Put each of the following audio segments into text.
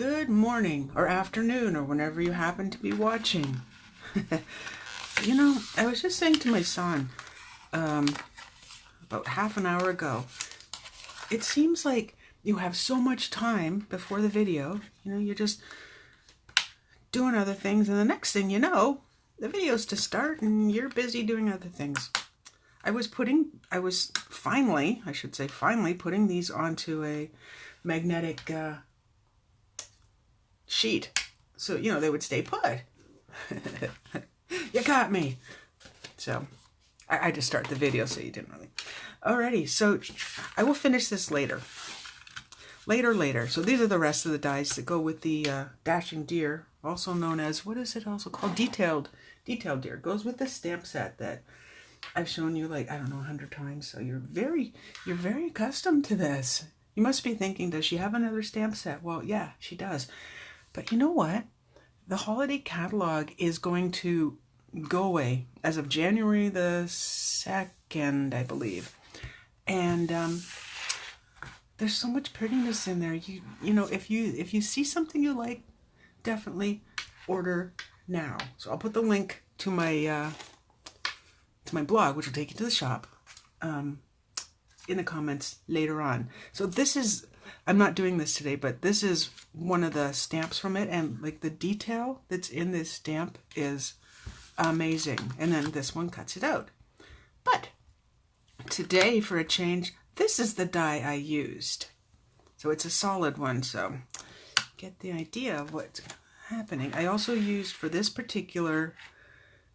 Good morning or afternoon or whenever you happen to be watching. You know, I was just saying to my son about half an hour ago, it seems like you have so much time before the video. You know, you're just doing other things, and the next thing you know, the video's to start and you're busy doing other things. I was finally putting these onto a magnetic sheet, so you know they would stay put. You got me. So I just start the video, so you didn't really. Alrighty, so I will finish this later. So these are the rest of the dies that go with the Dashing Deer, also known as, what is it also called? Detailed Deer. It goes with the stamp set that I've shown you, like, I don't know, 100 times. So you're very accustomed to this. You must be thinking, does she have another stamp set? Well, yeah, she does. But you know what? The holiday catalog is going to go away as of January the 2nd, I believe. And there's so much prettiness in there. You know, if you see something you like, definitely order now. So I'll put the link to my blog, which will take you to the shop, in the comments later on. So this is, I'm not doing this today, but this is one of the stamps from it, and like the detail that's in this stamp is amazing. And then this one cuts it out. But today, for a change, this is the die I used. So it's a solid one, so get the idea of what's happening. I also used, for this particular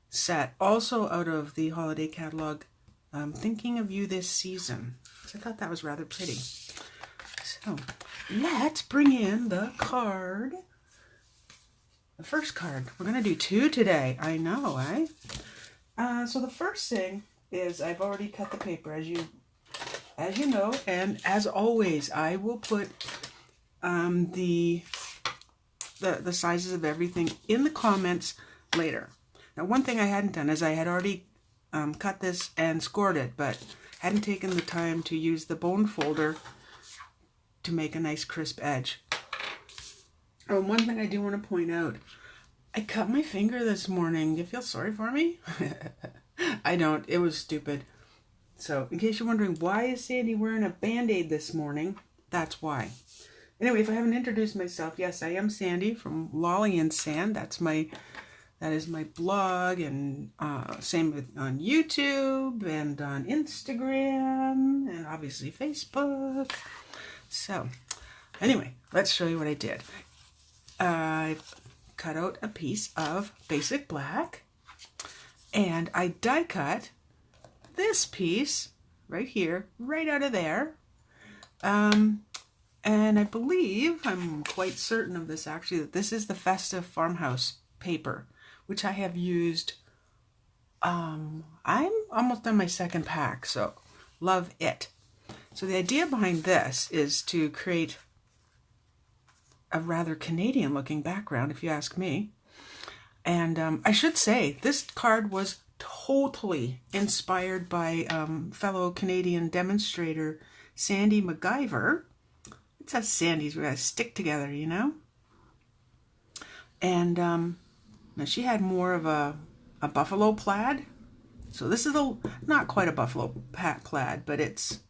set, also out of the holiday catalog, Thinking of You This Season. So I thought that was rather pretty. So let's bring in the card. The first card. We're going to do two today. I know, eh? So the first thing is, I've already cut the paper, as you know, and as always, I will put the sizes of everything in the comments later. Now, one thing I hadn't done is I had already cut this and scored it, but hadn't taken the time to use the bone folder to make a nice crisp edge. Oh, one thing I do want to point out, I cut my finger this morning. Do you feel sorry for me? I don't. It was stupid. So, in case you're wondering, why is Sandy wearing a Band-Aid this morning? That's why. Anyway, if I haven't introduced myself, yes, I am Sandy from Lolly and Sand. That is my blog, and same on YouTube and on Instagram and obviously Facebook. So, anyway, let's show you what I did. I cut out a piece of basic black, and I die cut this piece right here, right out of there. And I believe, I'm quite certain of this actually, that this is the Festive Farmhouse paper, which I have used, I'm almost on my second pack, so love it. So the idea behind this is to create a rather Canadian looking background, if you ask me. And I should say, this card was totally inspired by fellow Canadian demonstrator Sandy MacGyver. It says Sandy's, we gotta stick together, you know? And now she had more of a buffalo plaid. So this is not quite a buffalo plaid, but it's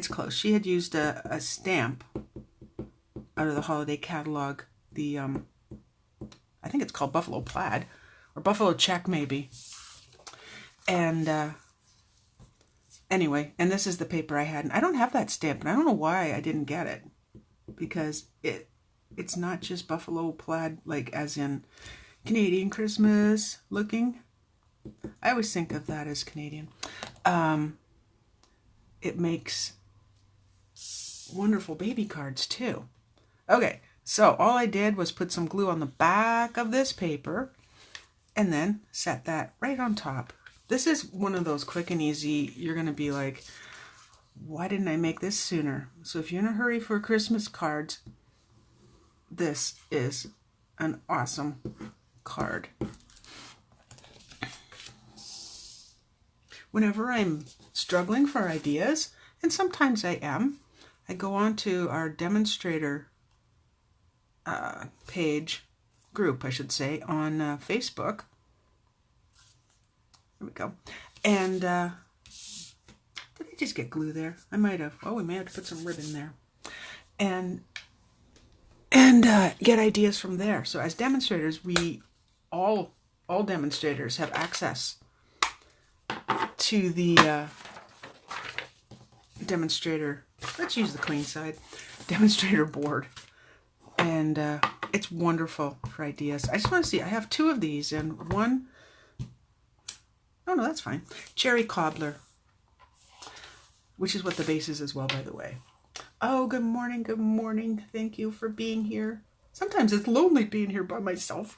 close. She had used a stamp out of the holiday catalog. The I think it's called Buffalo Plaid or Buffalo Check maybe. And anyway, and this is the paper I had. And I don't have that stamp, and I don't know why I didn't get it, because it's not just Buffalo Plaid, like as in Canadian Christmas looking. I always think of that as Canadian. It makes wonderful baby cards too. Okay, so all I did was put some glue on the back of this paper and then set that right on top. This is one of those quick and easy, you're going to be like, why didn't I make this sooner? So if you're in a hurry for Christmas cards, this is an awesome card. Whenever I'm struggling for ideas, and sometimes I am, I go on to our demonstrator group, I should say, on Facebook. There we go. And did I just get glue there? I might have. Oh, we may have to put some ribbon there. And get ideas from there. So as demonstrators, we all demonstrators have access to the demonstrator. Let's use the clean side. Demonstrator board. And it's wonderful for ideas. I just want to see. I have 2 of these and one. Oh no, that's fine. Cherry Cobbler, which is what the base is as well, by the way. Oh, good morning, good morning. Thank you for being here. Sometimes it's lonely being here by myself.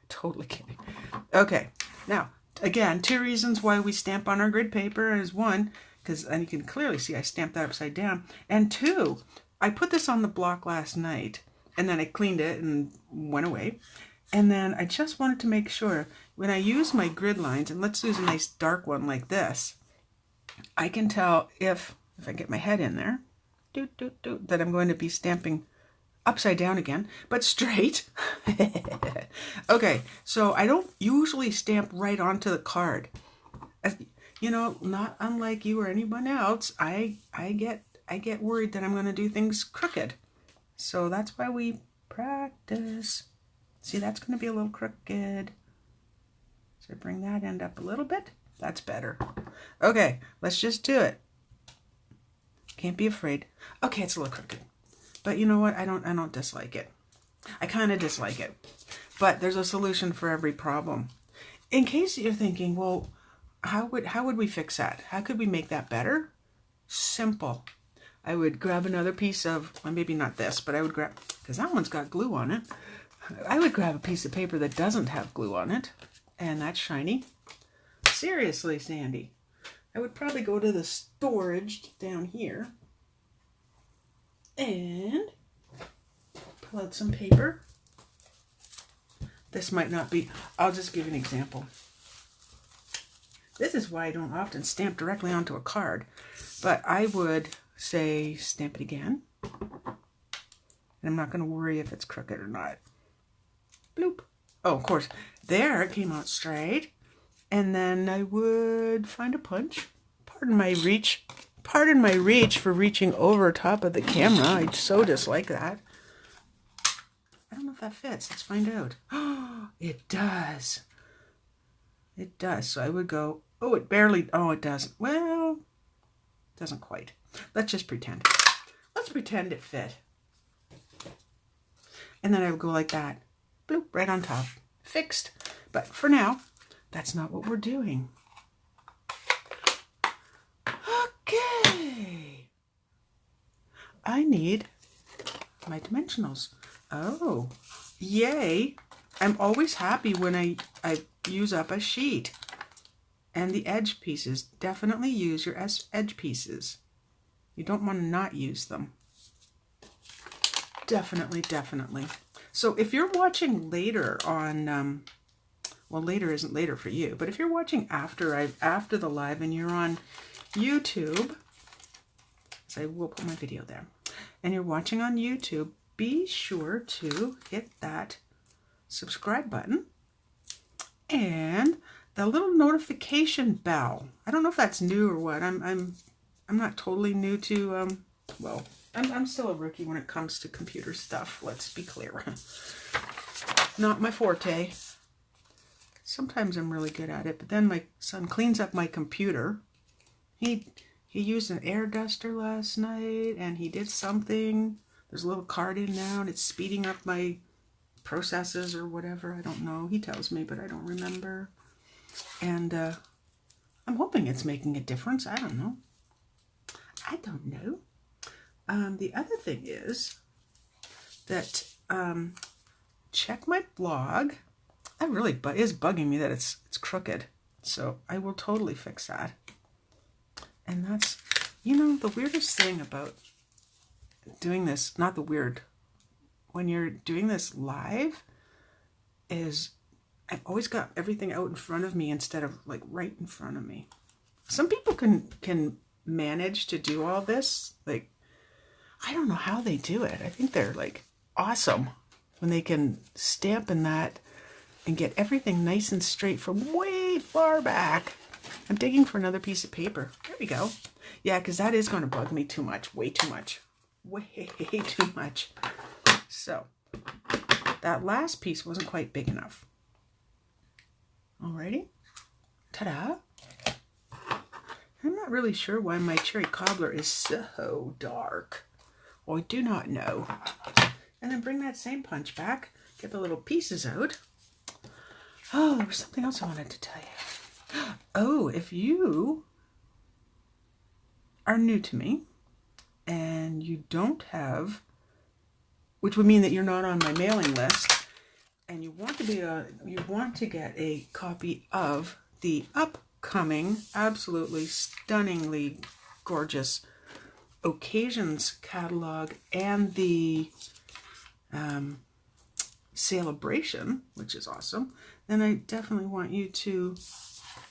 Totally kidding. Okay, now, again, 2 reasons why we stamp on our grid paper is 1, because, and you can clearly see I stamped that upside down, and 2, I put this on the block last night, and then I cleaned it and went away, and then I just wanted to make sure when I use my grid lines, and let's use a nice dark one like this, I can tell if I get my head in there, that I'm going to be stamping upside down again, but straight. Okay, so I don't usually stamp right onto the card. As, you know, not unlike you or anyone else, I get worried that I'm going to do things crooked. So that's why we practice. See, that's going to be a little crooked. So bring that end up a little bit. That's better. Okay, let's just do it. Can't be afraid. Okay, it's a little crooked. But you know what? I don't dislike it. I kind of dislike it. But there's a solution for every problem. In case you're thinking, well, how would we fix that? How could we make that better? Simple. I would grab another piece of, well, maybe not this, but I would grab, because that one's got glue on it. I would grab a piece of paper that doesn't have glue on it. And that's shiny. Seriously, Sandy. I would probably go to the storage down here and pull out some paper. This might not be, I'll just give an example. This is why I don't often stamp directly onto a card, but I would say stamp it again. And I'm not going to worry if it's crooked or not. Bloop. Oh, of course, there it came out straight. And then I would find a punch. Pardon my reach for reaching over top of the camera. I so dislike that. I don't know if that fits. Let's find out. Oh, it does. It does. So I would go, oh, it barely, oh, it doesn't. Well, it doesn't quite. Let's just pretend. Let's pretend it fit. And then I would go like that. Bloop, right on top. Fixed. But for now, that's not what we're doing. Okay. I need my dimensionals. Oh, yay. I'm always happy when I use up a sheet. And the edge pieces. Definitely use your edge pieces. You don't want to not use them. Definitely, definitely. So if you're watching later on, well, later isn't later for you, but if you're watching after the live and you're on YouTube, so I will put my video there, and you're watching on YouTube, be sure to hit that subscribe button and the little notification bell. I don't know if that's new or what. I'm not totally new to well, I'm still a rookie when it comes to computer stuff. Let's be clear. Not my forte. Sometimes I'm really good at it, but then my son cleans up my computer. He used an air duster last night, and he did something. There's a little card in now, and it's speeding up my processes or whatever. I don't know. He tells me, but I don't remember. And I'm hoping it's making a difference. I don't know. I don't know. The other thing is that check my blog. That really is bugging me that it's crooked. So I will totally fix that. And that's, you know, the weirdest thing about doing this, not the weird, when you're doing this live is I've always got everything out in front of me instead of like right in front of me. Some people can manage to do all this. Like, I don't know how they do it. I think they're like awesome when they can stamp in that and get everything nice and straight from way far back. I'm digging for another piece of paper. There we go. Yeah, because that is going to bug me too much. Way too much. Way too much. So, that last piece wasn't quite big enough. Alrighty. Ta-da. I'm not really sure why my Cherry Cobbler is so dark. I do not know. And then bring that same punch back. Get the little pieces out. Oh, there was something else I wanted to tell you. Oh, if you are new to me and you don't have, which would mean that you're not on my mailing list, and you want to get a copy of the upcoming, absolutely stunningly gorgeous Occasions catalog and the Celebration, which is awesome, then I definitely want you to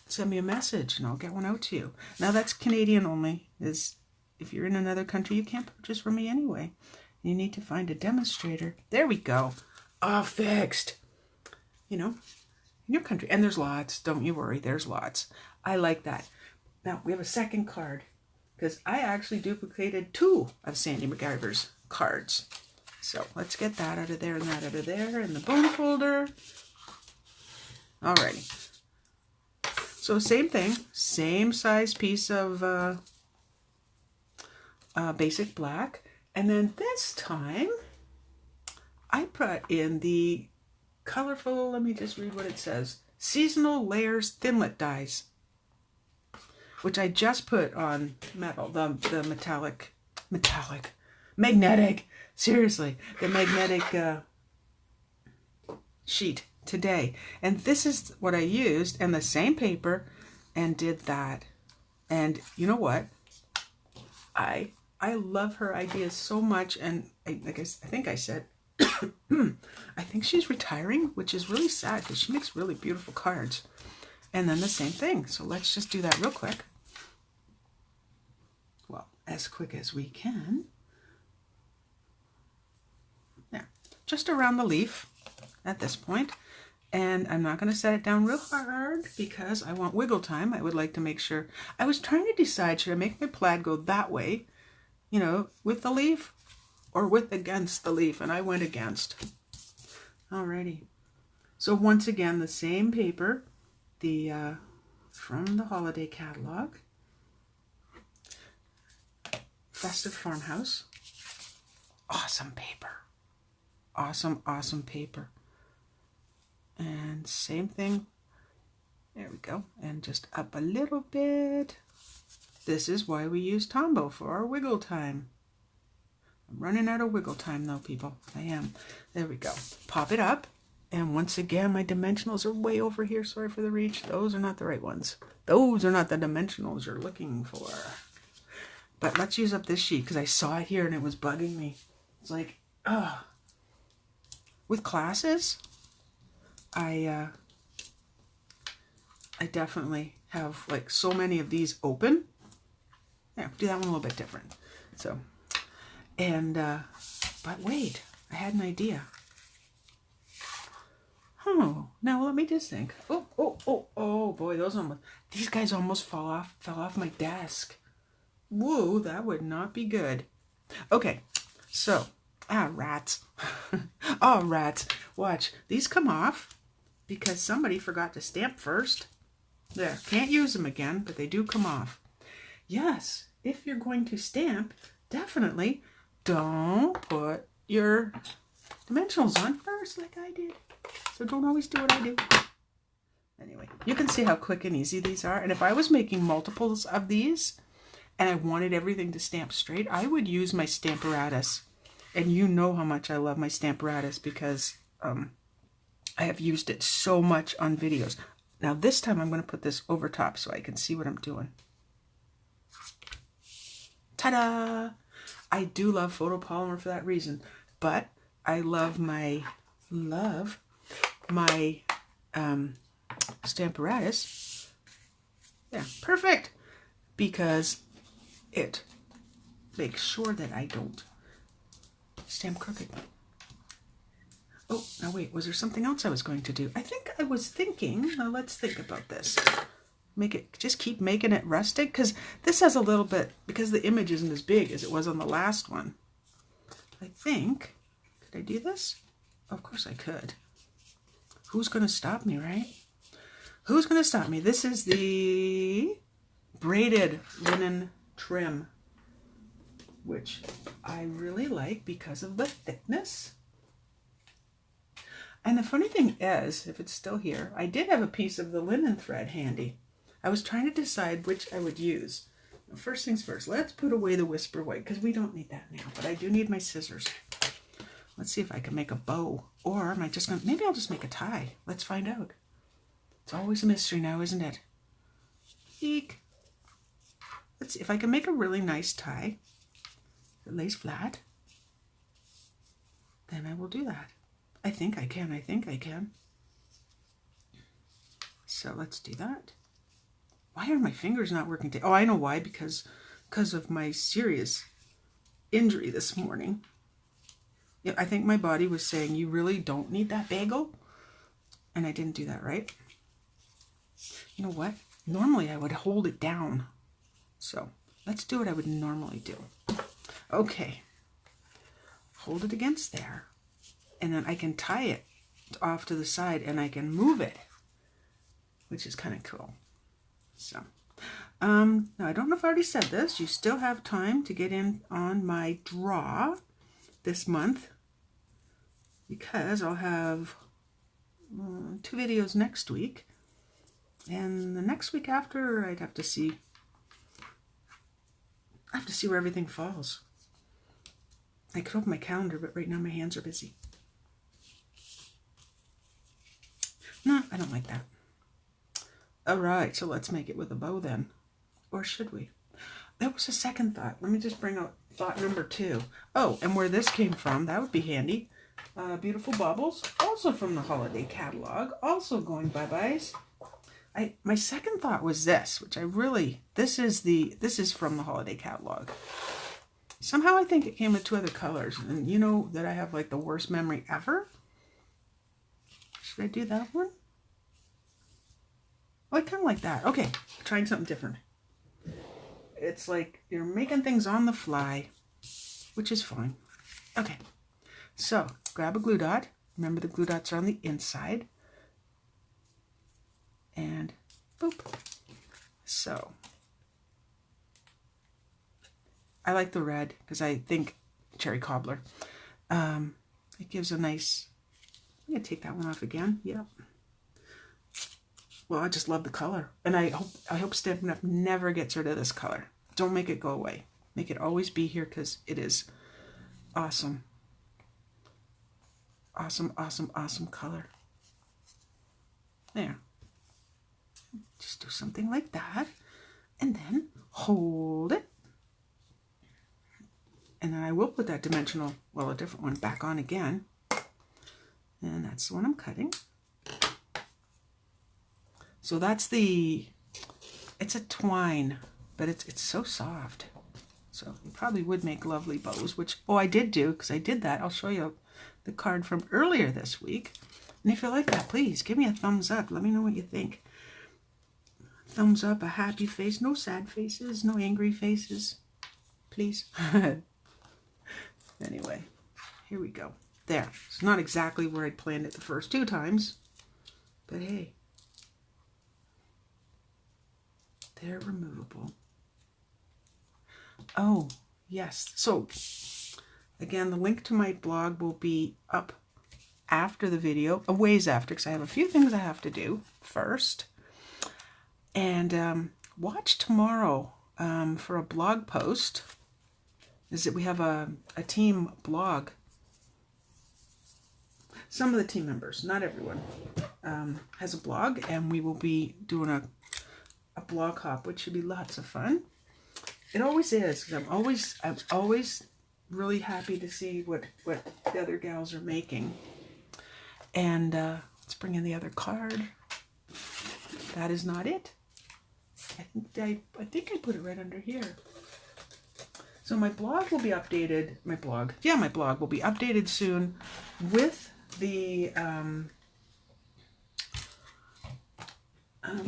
send me a message and I'll get one out to you. Now that's Canadian only. Is if you're in another country, you can't purchase from me anyway. You need to find a demonstrator. There we go. All fixed. You know, in your country. And there's lots. Don't you worry. There's lots. I like that. Now, we have a second card because I actually duplicated 2 of Sandy MacGyver's cards. So let's get that out of there and that out of there in the bone folder. Alrighty. So same thing. Same size piece of basic black. And then this time, I put in the colorful, let me just read what it says, Seasonal Layers Thinlit Dies, which I just put on metal, the magnetic, seriously, the magnetic sheet today. And this is what I used, and the same paper, and did that. And you know what? I love her ideas so much, and I think I said, I think she's retiring, which is really sad because she makes really beautiful cards. And then the same thing. So let's just do that real quick. Well, as quick as we can. Yeah, just around the leaf at this point. And I'm not going to set it down real hard because I want wiggle time. I would like to make sure. I was trying to decide, should I make my plaid go that way, you know, with the leaf or with against the leaf? And I went against. Alrighty. So once again, the same paper, the from the holiday catalog, Festive Farmhouse. Awesome paper. Awesome, awesome paper. And same thing. There we go. And just up a little bit. This is why we use Tombow for our wiggle time. I'm running out of wiggle time though, people. I am. There we go. Pop it up. And once again, my dimensionals are way over here. Sorry for the reach. Those are not the right ones. Those are not the dimensionals you're looking for. But let's use up this sheet because I saw it here and it was bugging me. It's like, ugh. With classes, I definitely have like so many of these open. Yeah, do that one a little bit different. So, and, but wait, I had an idea. Oh, now let me just think. Oh boy, these guys almost fell off my desk. Whoa, that would not be good. Okay, so, rats. Oh, rats. Watch, these come off because somebody forgot to stamp first. There, can't use them again, but they do come off. Yes, if you're going to stamp, definitely don't put your dimensionals on first like I did. So don't always do what I do. Anyway, you can see how quick and easy these are. And if I was making multiples of these and I wanted everything to stamp straight, I would use my Stamparatus. And you know how much I love my Stamparatus because I have used it so much on videos. Now this time I'm going to put this over top so I can see what I'm doing. Ta-da! I do love photopolymer for that reason, but I love my Stamparatus. Yeah, perfect, because it makes sure that I don't stamp crooked. Oh, now wait, was there something else I was going to do? I think I was thinking, now let's think about this. Just keep making it rustic, because this has a little bit, because the image isn't as big as it was on the last one. I think, could I do this? Of course I could. Who's going to stop me, right? Who's going to stop me? This is the braided linen trim, which I really like because of the thickness. And the funny thing is, if it's still here, I did have a piece of the linen thread handy. I was trying to decide which I would use. Now, first things first, let's put away the Whisper White, because we don't need that now, but I do need my scissors. Let's see if I can make a bow, or am I just going to, maybe I'll just make a tie. Let's find out. It's always a mystery now, isn't it? Eek. Let's see if I can make a really nice tie that lays flat. Then I will do that. I think I can. So let's do that. Why are my fingers not working today? Oh, I know why, because of my serious injury this morning. Yeah, I think my body was saying, you really don't need that bagel. And I didn't do that right. You know what? Normally I would hold it down. So let's do what I would normally do. Okay. Hold it against there. And then I can tie it off to the side and I can move it, which is kind of cool. So, now I don't know if I already said this. You still have time to get in on my draw this month, because I'll have 2 videos next week, and the next week after I'd have to see. I have to see where everything falls. I could open my calendar, but right now my hands are busy. No, I don't like that. All right, so let's make it with a bow then. Or should we? That was a second thought. Let me just bring out thought number 2. Oh, and where this came from, that would be handy. Beautiful Baubles, also from the holiday catalog, also going bye-byes. My second thought was this, which I really, this is from the holiday catalog. Somehow I think it came with 2 other colors, and you know that I have like the worst memory ever. Should I do that one? Oh, I kind of like that. Okay, trying something different. It's like you're making things on the fly, which is fine. Okay, so grab a glue dot. Remember, the glue dots are on the inside. And boop. So I like the red because I think Cherry Cobbler. It gives a nice, I'm going to take that one off again. Yep. Well, I just love the color. And I hope Stampin' Up! Never gets rid of this color. Don't make it go away. Make it always be here, because it is awesome. Awesome, awesome, awesome color. There. Just do something like that. And then hold it. And then I will put that dimensional, well, a different one, back on again. And that's the one I'm cutting. So that's it's a twine, but it's so soft. So you probably would make lovely bows, which, oh, I did do, because I did that. I'll show you the card from earlier this week. And if you like that, please give me a thumbs up. Let me know what you think. Thumbs up, a happy face, no sad faces, no angry faces, please. Anyway, here we go. There. It's not exactly where I'd planned it the first 2 times, but hey. They're removable. Oh, yes. So, again, the link to my blog will be up after the video, a ways after, because I have a few things I have to do first. And watch tomorrow for a blog post. Is that we have a team blog. Some of the team members, not everyone, has a blog, and we will be doing a blog hop, which should be lots of fun. It always is, because I'm always really happy to see what the other gals are making. And let's bring in the other card. That is not it. I think I put it right under here. So my blog will be updated. My blog will be updated soon with the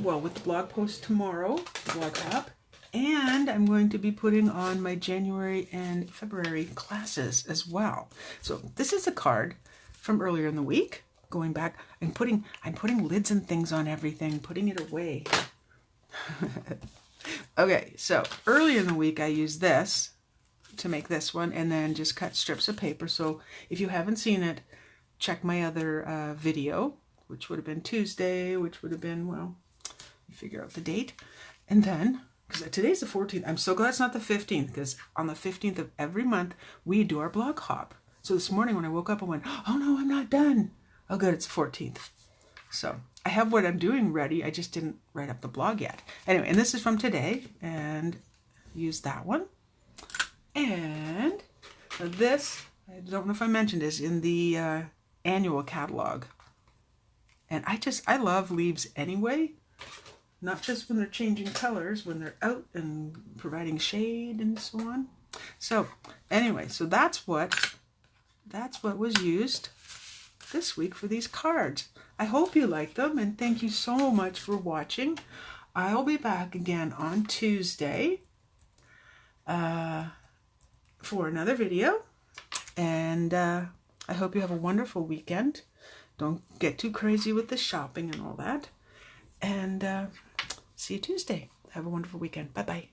well, with the blog post tomorrow, the blog hop, and I'm going to be putting on my January and February classes as well. So this is a card from earlier in the week. Going back, I'm putting lids and things on everything, putting it away. Okay, so earlier in the week I used this to make this one, and then just cut strips of paper. So if you haven't seen it, check my other video, which would have been Tuesday, which would have been, well, you figure out the date. And then, because today's the 14th, I'm so glad it's not the 15th, because on the 15th of every month, we do our blog hop. So this morning when I woke up, I went, oh no, I'm not done. Oh good, it's the 14th. So I have what I'm doing ready, I just didn't write up the blog yet. Anyway, and this is from today, and use that one. And this, I don't know if I mentioned, is in the annual catalog. And I love leaves anyway. Not just when they're changing colors, when they're out and providing shade and so on. So anyway, so that's what was used this week for these cards. I hope you like them, and thank you so much for watching. I'll be back again on Tuesday for another video, and I hope you have a wonderful weekend. Don't get too crazy with the shopping and all that. And see you Tuesday. Have a wonderful weekend. Bye-bye.